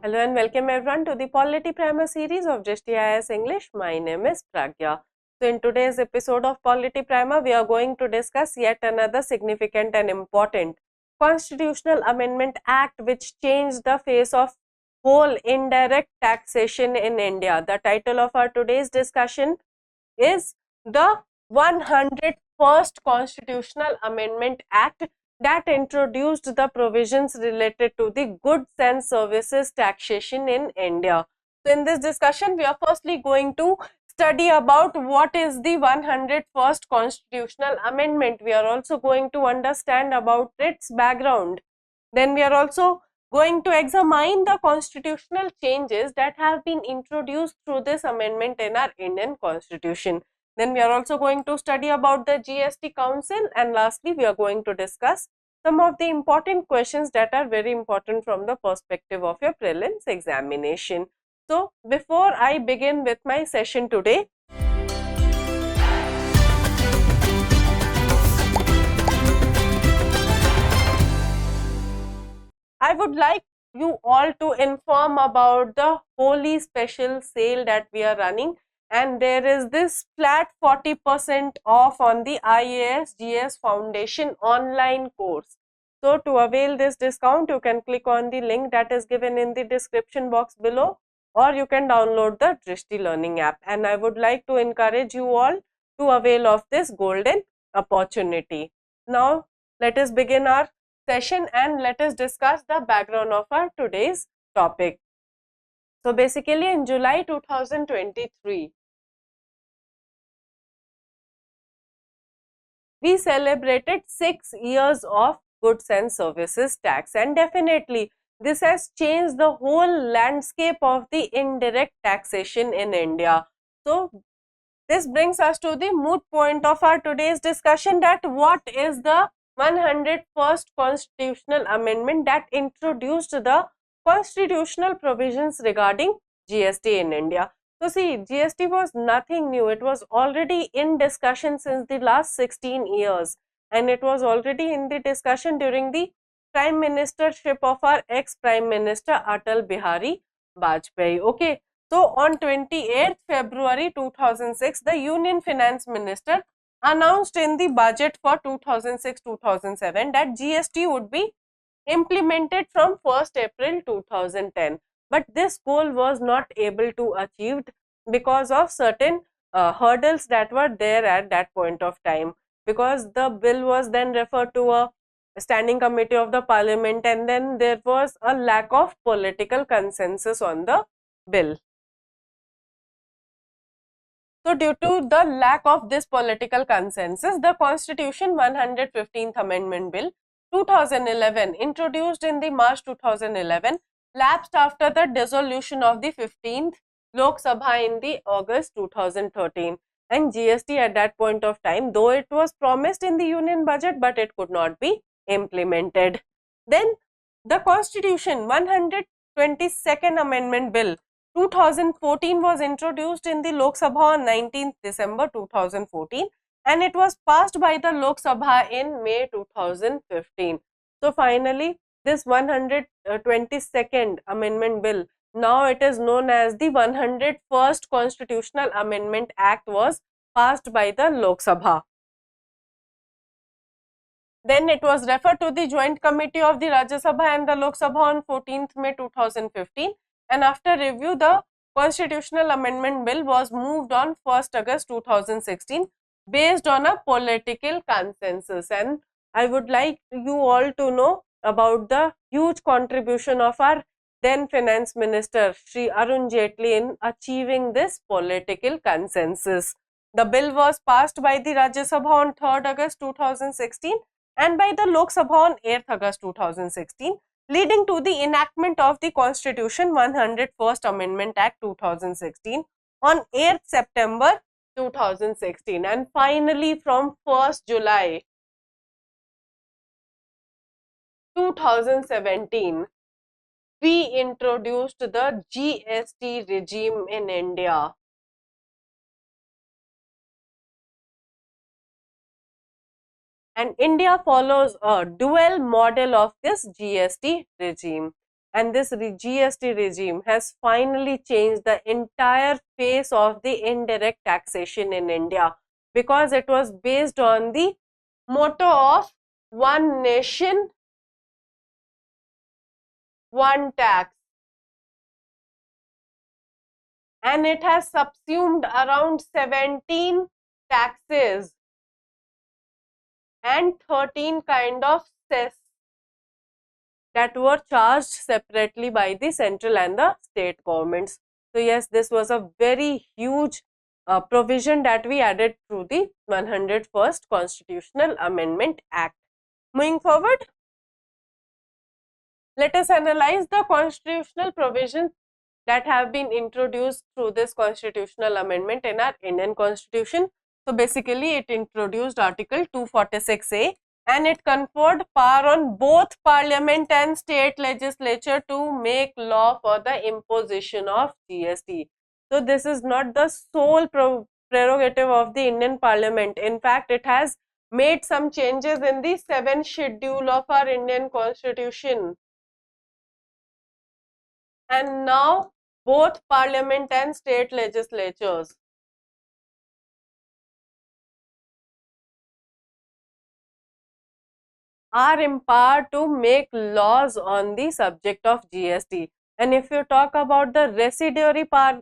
Hello and welcome everyone to the Polity Primer series of Drishti IAS English. My name is Pragya. So in today's episode of Polity Primer, we are going to discuss yet another significant and important Constitutional Amendment Act which changed the face of whole indirect taxation in India. The title of our today's discussion is the 101st Constitutional Amendment Act that introduced the provisions related to the goods and services taxation in India. So in this discussion, we are firstly going to study about what is the 101st Constitutional Amendment. We are also going to understand about its background. Then we are also going to examine the constitutional changes that have been introduced through this amendment in our Indian Constitution. Then we are also going to study about the GST Council, and lastly we are going to discuss some of the important questions that are very important from the perspective of your prelims examination. So before I begin with my session today, I would like you all to inform about the Holi special sale that we are running, and there is this flat 40% off on the IAS GS Foundation online course. So to avail this discount, you can click on the link that is given in the description box below, or you can download the Drishti Learning app, and I would like to encourage you all to avail of this golden opportunity. Now let us begin our session and let us discuss the background of our today's topic. So basically in July 2023, we celebrated 6 years of goods and services tax, and definitely this has changed the whole landscape of the indirect taxation in India. So this brings us to the moot point of our today's discussion, that what is the 101st Constitutional Amendment that introduced the constitutional provisions regarding GST in India. So see, GST was nothing new. It was already in discussion since the last 16 years, and it was already in the discussion during the Prime Ministership of our ex-Prime Minister Atal Bihari Vajpayee. Okay. So on 28th February 2006, the Union Finance Minister announced in the budget for 2006-2007 that GST would be implemented from 1st April 2010. But this goal was not able to achieved because of certain hurdles that were there at that point of time, because the bill was then referred to a standing committee of the parliament, and then there was a lack of political consensus on the bill. So due to the lack of this political consensus, the Constitution 115th Amendment Bill 2011, introduced in the March 2011, lapsed after the dissolution of the 15th Lok Sabha in the August 2013. And GST at that point of time, though it was promised in the Union budget, but it could not be implemented. Then the Constitution 122nd Amendment Bill 2014 was introduced in the Lok Sabha on 19th December 2014, and it was passed by the Lok Sabha in May 2015. So finally, this 122nd Amendment Bill, now it is known as the 101st Constitutional Amendment Act, was passed by the Lok Sabha. Then it was referred to the Joint Committee of the Rajya Sabha and the Lok Sabha on 14th May 2015. And after review, the Constitutional Amendment Bill was moved on 1st August 2016 based on a political consensus. And I would like you all to know about the huge contribution of our then Finance Minister Shri Arun Jaitley in achieving this political consensus. The bill was passed by the Rajya Sabha on 3rd August 2016 and by the Lok Sabha on 8th August 2016, leading to the enactment of the Constitution 101st Amendment Act 2016 on 8th September 2016. And finally, from 1st July 2017, we introduced the GST regime in India. And India follows a dual model of this GST regime. And this GST regime has finally changed the entire face of the indirect taxation in India, because it was based on the motto of one nation, one tax. And it has subsumed around 17 taxes and 13 kind of cess that were charged separately by the central and the state governments. So yes, this was a very huge provision that we added through the 101st Constitutional Amendment Act. Moving forward, let us analyze the constitutional provisions that have been introduced through this constitutional amendment in our Indian Constitution. So basically, it introduced Article 246A, and it conferred power on both Parliament and state legislature to make law for the imposition of GST. So this is not the sole prerogative of the Indian Parliament. In fact, it has made some changes in the 7th schedule of our Indian Constitution. And now both Parliament and state legislatures are empowered to make laws on the subject of GST. And if you talk about the residuary power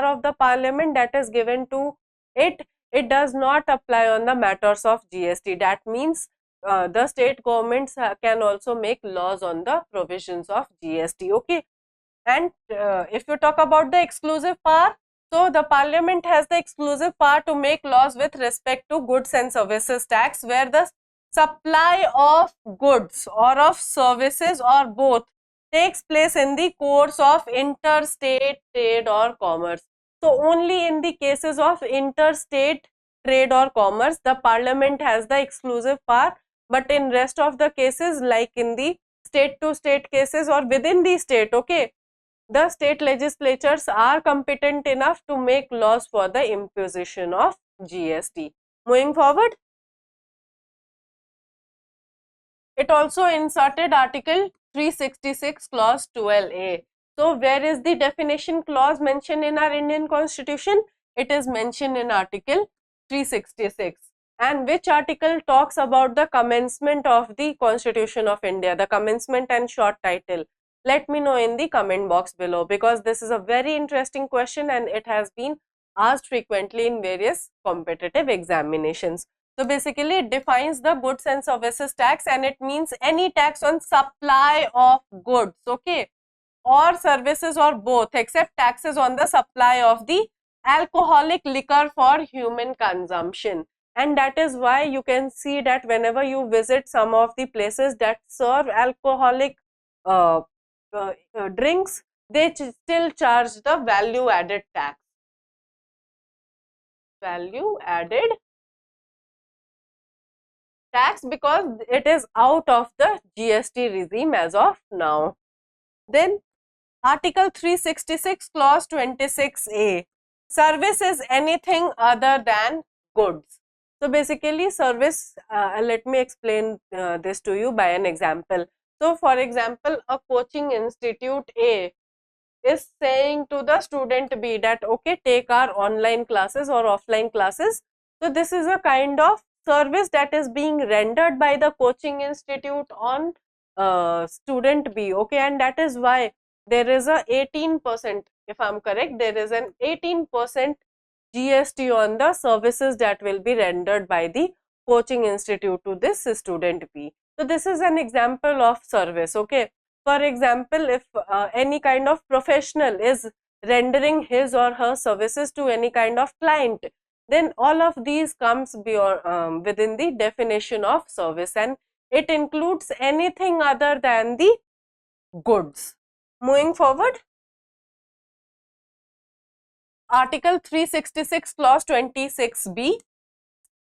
of the Parliament that is given to it, it does not apply on the matters of GST. That means the state governments can also make laws on the provisions of GST. Okay. And if you talk about the exclusive power, so the Parliament has the exclusive power to make laws with respect to goods and services tax, where the supply of goods or of services or both takes place in the course of interstate trade or commerce. So only in the cases of interstate trade or commerce, the Parliament has the exclusive power, but in rest of the cases, like in the state to state cases or within the state, okay, the state legislatures are competent enough to make laws for the imposition of GST. Moving forward, it also inserted Article 366 Clause 12A. So, where is the definition clause mentioned in our Indian Constitution? It is mentioned in Article 366. And which article talks about the commencement of the Constitution of India, the commencement and short title? Let me know in the comment box below, because this is a very interesting question and it has been asked frequently in various competitive examinations. So basically, it defines the goods and services tax, and it means any tax on supply of goods, okay, or services or both, except taxes on the supply of the alcoholic liquor for human consumption. And that is why you can see that whenever you visit some of the places that serve alcoholic drinks, they still charge the value added tax. Value added tax, because it is out of the GST regime as of now. Then Article 366 Clause 26A, service is anything other than goods. So basically, service, let me explain this to you by an example. So for example, a coaching institute A is saying to the student B that, okay, take our online classes or offline classes. So this is a kind of service that is being rendered by the coaching institute on student B, okay, and that is why there is a 18%, if I am correct, there is an 18% GST on the services that will be rendered by the coaching institute to this student B. So this is an example of service, okay. For example, if any kind of professional is rendering his or her services to any kind of client, then all of these comes beyond, within the definition of service, and it includes anything other than the goods. Moving forward, Article 366 Clause 26B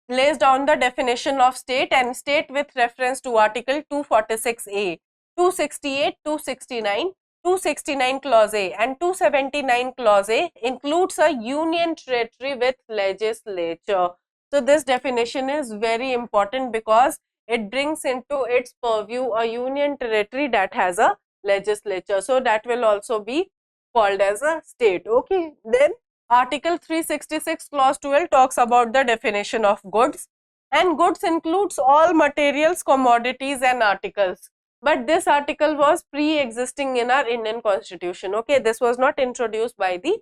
lays down the definition of state, and state with reference to Article 246A, 268, 269, 269 Clause A and 279 Clause A includes a union territory with legislature. So this definition is very important because it brings into its purview a union territory that has a legislature. So that will also be called as a state. Okay. Then Article 366 Clause 12 talks about the definition of goods, and goods includes all materials, commodities and articles. But this article was pre-existing in our Indian Constitution. Okay, this was not introduced by the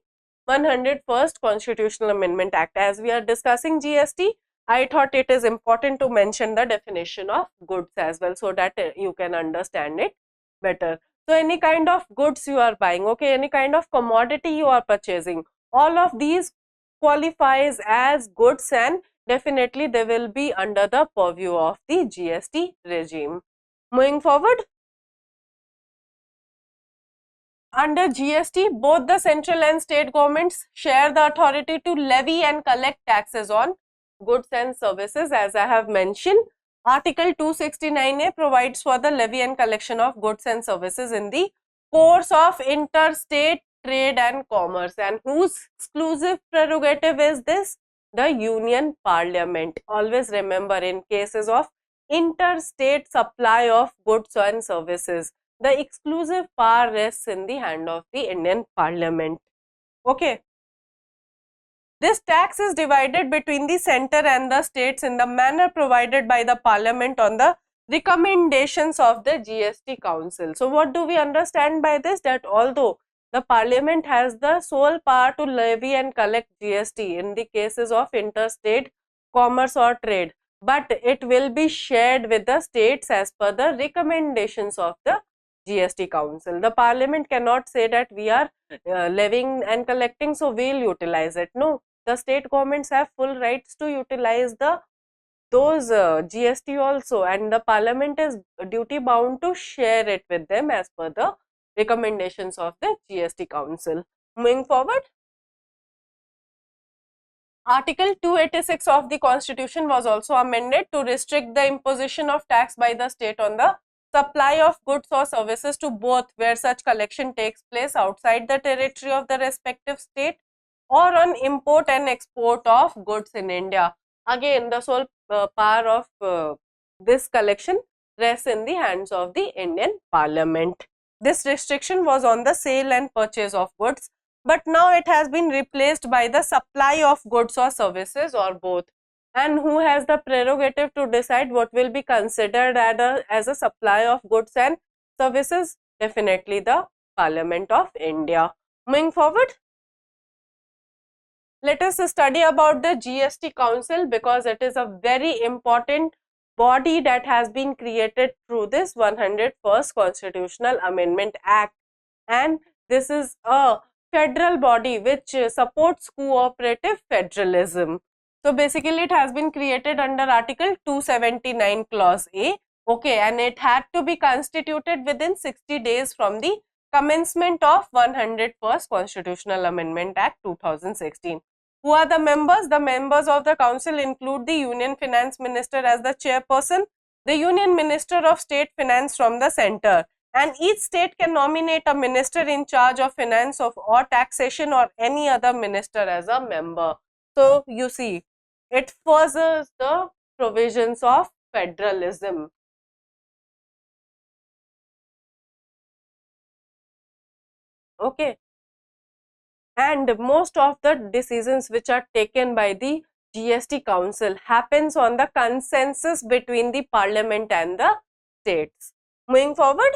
101st Constitutional Amendment Act. As we are discussing GST, I thought it is important to mention the definition of goods as well, so that you can understand it better. So any kind of goods you are buying, okay, any kind of commodity you are purchasing, all of these qualifies as goods, and definitely they will be under the purview of the GST regime. Moving forward, under GST, both the central and state governments share the authority to levy and collect taxes on goods and services. As I have mentioned, Article 269A provides for the levy and collection of goods and services in the course of interstate trade and commerce. And whose exclusive prerogative is this? The Union Parliament. Always remember, in cases of interstate supply of goods and services, the exclusive power rests in the hand of the Indian Parliament. Okay. This tax is divided between the center and the states in the manner provided by the Parliament on the recommendations of the GST Council. So what do we understand by this? That although the Parliament has the sole power to levy and collect GST in the cases of interstate commerce or trade, but it will be shared with the states as per the recommendations of the GST Council. The Parliament cannot say that we are levying and collecting, so we will utilize it. No, the state governments have full rights to utilize those GST also, and the Parliament is duty bound to share it with them as per the recommendations of the GST Council. Moving forward, Article 286 of the Constitution was also amended to restrict the imposition of tax by the state on the supply of goods or services to both where such collection takes place outside the territory of the respective state or on import and export of goods in India. Again, the sole power of this collection rests in the hands of the Indian Parliament. This restriction was on the sale and purchase of goods, but now it has been replaced by the supply of goods or services or both. And who has the prerogative to decide what will be considered as a supply of goods and services? Definitely the Parliament of India. Moving forward, let us study about the GST Council, because it is a very important body that has been created through this 101st Constitutional Amendment Act, and this is a federal body which supports cooperative federalism. So basically it has been created under Article 279 Clause A, okay, and it had to be constituted within 60 days from the commencement of 101st Constitutional Amendment Act 2016. Who are the members? The members of the council include the Union Finance Minister as the chairperson, the Union Minister of State Finance from the center, and each state can nominate a minister in charge of finance or taxation or any other minister as a member. So you see, it furthers the provisions of federalism. Okay. And most of the decisions which are taken by the GST Council happens on the consensus between the Parliament and the states. Moving forward,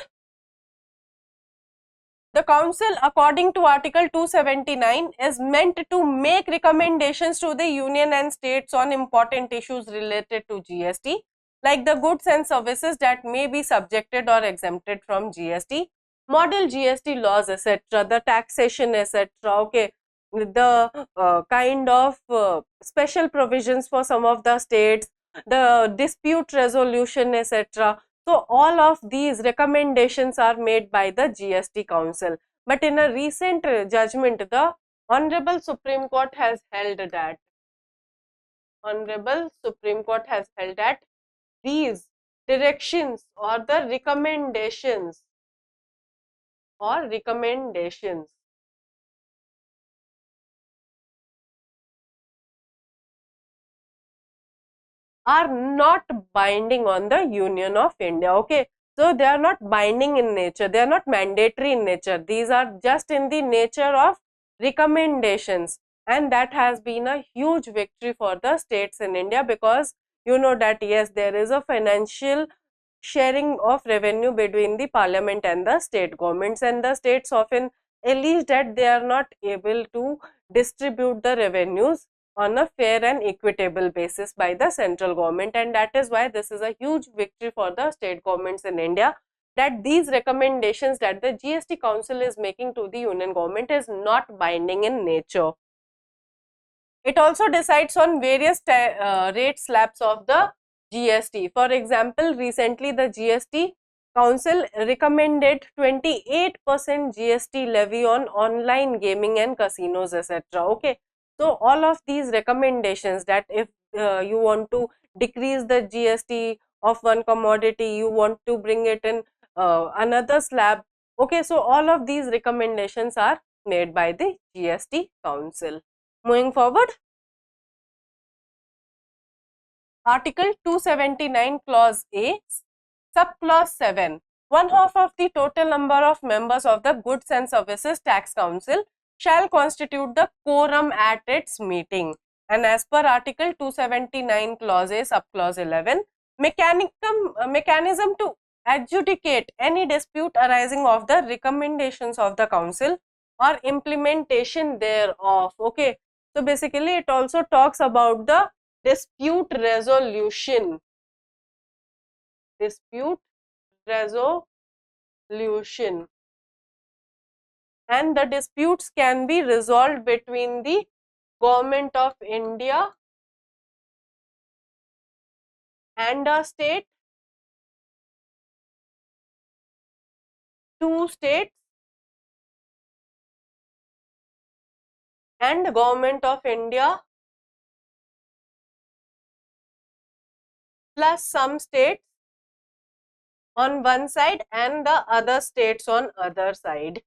the Council, according to Article 279, is meant to make recommendations to the Union and states on important issues related to GST, like the goods and services that may be subjected or exempted from GST, model GST laws, etc., the taxation, etc., okay, the kind of special provisions for some of the states, the dispute resolution, etc. So all of these recommendations are made by the GST Council. But in a recent judgment, the Honorable Supreme Court has held that these directions or the recommendations are not binding on the Union of India. Okay, So they are not binding in nature, they are not mandatory in nature. These are just in the nature of recommendations, and that has been a huge victory for the states in India, because you know that yes, there is a financial sharing of revenue between the parliament and the state governments, and the states often allege that they are not able to distribute the revenues on a fair and equitable basis by the central government, and that is why this is a huge victory for the state governments in India, that these recommendations that the GST Council is making to the union government is not binding in nature. It also decides on various rate slabs of the GST. For example, recently the GST Council recommended 28% GST levy on online gaming and casinos, etc. Okay, so all of these recommendations, that if you want to decrease the GST of one commodity, you want to bring it in another slab. Okay, so all of these recommendations are made by the GST Council. Moving forward, Article 279 Clause A, Subclause 7. One half of the total number of members of the Goods and Services Tax Council shall constitute the quorum at its meeting. And as per Article 279 Clause A, Subclause 11, mechanism to adjudicate any dispute arising of the recommendations of the council or implementation thereof. Okay, so basically it also talks about the dispute resolution. Dispute resolution. And the disputes can be resolved between the Government of India and a state, two states, and Government of India plus some states on one side and the other states on other side.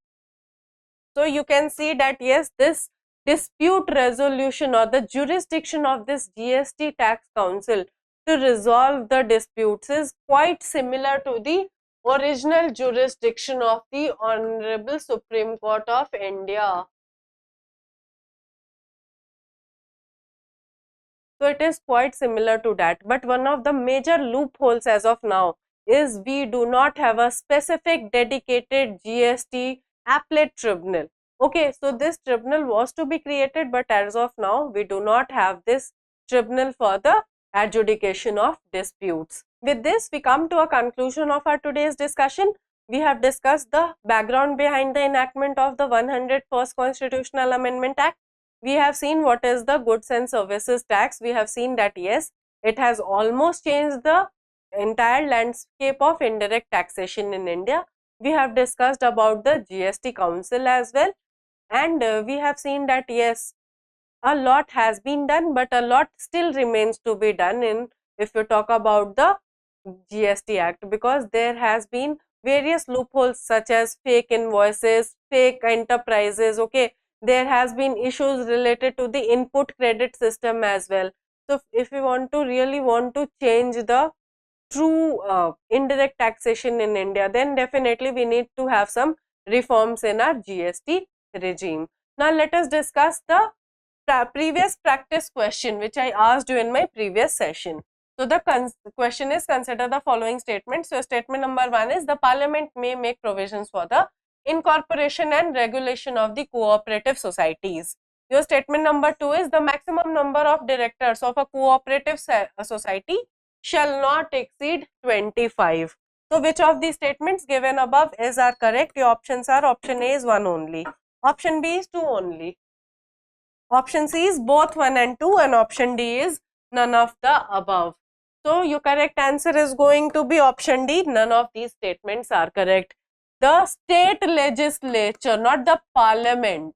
So you can see that yes, this dispute resolution or the jurisdiction of this GST tax council to resolve the disputes is quite similar to the original jurisdiction of the Honorable Supreme Court of India. So it is quite similar to that, but one of the major loopholes as of now is we do not have a specific dedicated GST appellate tribunal. Okay, so this tribunal was to be created, but as of now we do not have this tribunal for the adjudication of disputes. With this, we come to a conclusion of our today's discussion. We have discussed the background behind the enactment of the 101st Constitutional Amendment Act. We have seen what is the goods and services tax. We have seen that yes, it has almost changed the entire landscape of indirect taxation in India. We have discussed about the GST Council as well, and we have seen that yes, a lot has been done, but a lot still remains to be done in, if you talk about the GST Act, because there has been various loopholes such as fake invoices, fake enterprises. Okay, there has been issues related to the input credit system as well. So if we want to really want to change the true indirect taxation in India, then definitely we need to have some reforms in our GST regime. Now let us discuss the previous practice question which I asked you in my previous session. So the question is, consider the following statements. So statement number 1 is, the parliament may make provisions for the incorporation and regulation of the cooperative societies. Your statement number 2 is, the maximum number of directors of a cooperative society shall not exceed 25. So which of these statements given above is are correct? Your options are, option A is 1 only, option B is 2 only, option C is both 1 and 2, and option D is none of the above. So your correct answer is going to be option D. None of these statements are correct. The state legislature, not the parliament,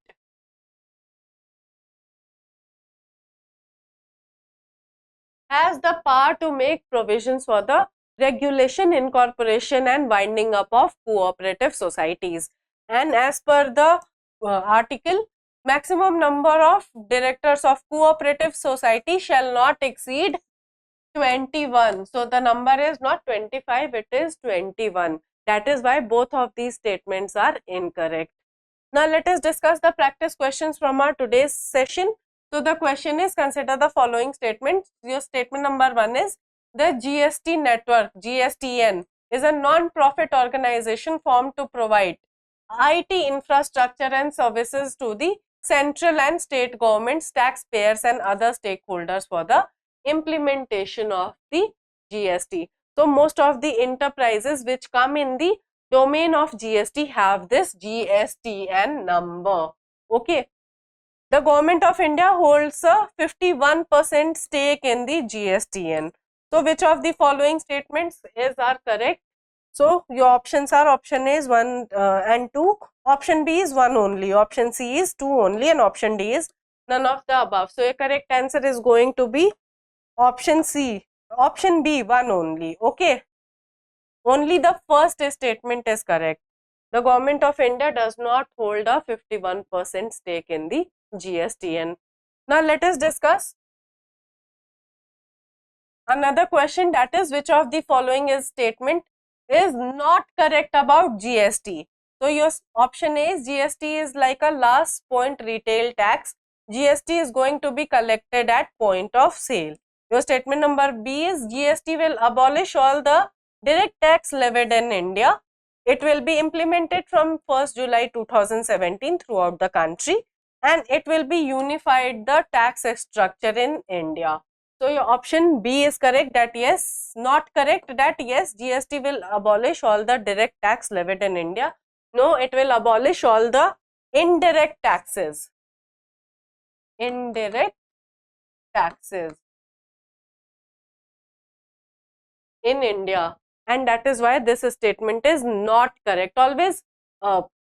has the power to make provisions for the regulation, incorporation and winding up of cooperative societies. And as per the article, maximum number of directors of cooperative society shall not exceed 21. So the number is not 25, it is 21. That is why both of these statements are incorrect. Now let us discuss the practice questions from our today's session. So the question is, consider the following statements. Your statement number 1 is, the GST network, GSTN, is a non-profit organization formed to provide IT infrastructure and services to the central and state governments, taxpayers and other stakeholders for the implementation of the GST. So most of the enterprises which come in the domain of GST have this GSTN number. Okay. The government of India holds a 51% stake in the GSTN. So which of the following statements are correct? So your options are, option A is 1 and 2, option B is 1 only, option C is 2 only, and option D is none of the above. So your correct answer is going to be option C, option B, 1 only. Okay. Only the first statement is correct. The government of India does not hold a 51% stake in the GSTN. Now let us discuss another question, that is, which of the following statement is not correct about GST. So your option A is, GST is like a last point retail tax. GST is going to be collected at point of sale. Your statement number B is, GST will abolish all the direct tax levied in India. It will be implemented from 1st July 2017 throughout the country, and it will be unified the tax structure in India. So your option B is correct, that yes, not correct, that yes, GST will abolish all the direct tax levied in India. No, it will abolish all the indirect taxes. Indirect taxes in India, and that is why this statement is not correct. Always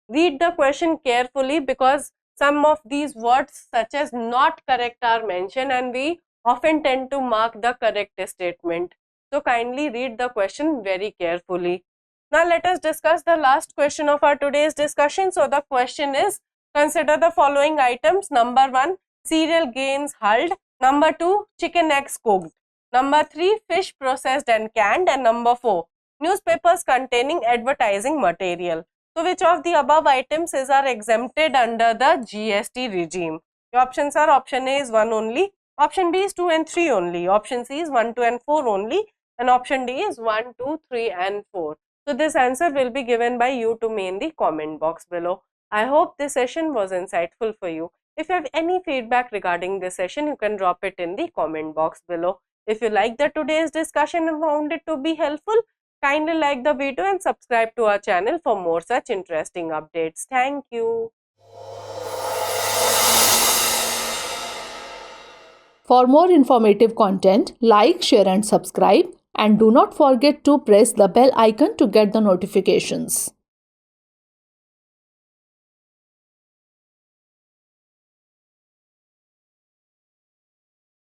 read the question carefully, because some of these words such as not correct are mentioned and we often tend to mark the correct statement. So kindly read the question very carefully. Now let us discuss the last question of our today's discussion. So the question is, consider the following items. Number 1, cereal grains hulled. Number 2, chicken eggs cooked. Number 3, fish processed and canned. And number 4, newspapers containing advertising material. So which of the above items are exempted under the GST regime? The options are, option A is 1 only, option B is 2 and 3 only, option C is 1, 2 and 4 only, and option D is 1, 2, 3 and 4. So this answer will be given by you to me in the comment box below. I hope this session was insightful for you. If you have any feedback regarding this session, you can drop it in the comment box below. If you liked today's discussion and found it to be helpful, kindly like the video and subscribe to our channel for more such interesting updates. Thank you. For more informative content, like, share and subscribe, and do not forget to press the bell icon to get the notifications.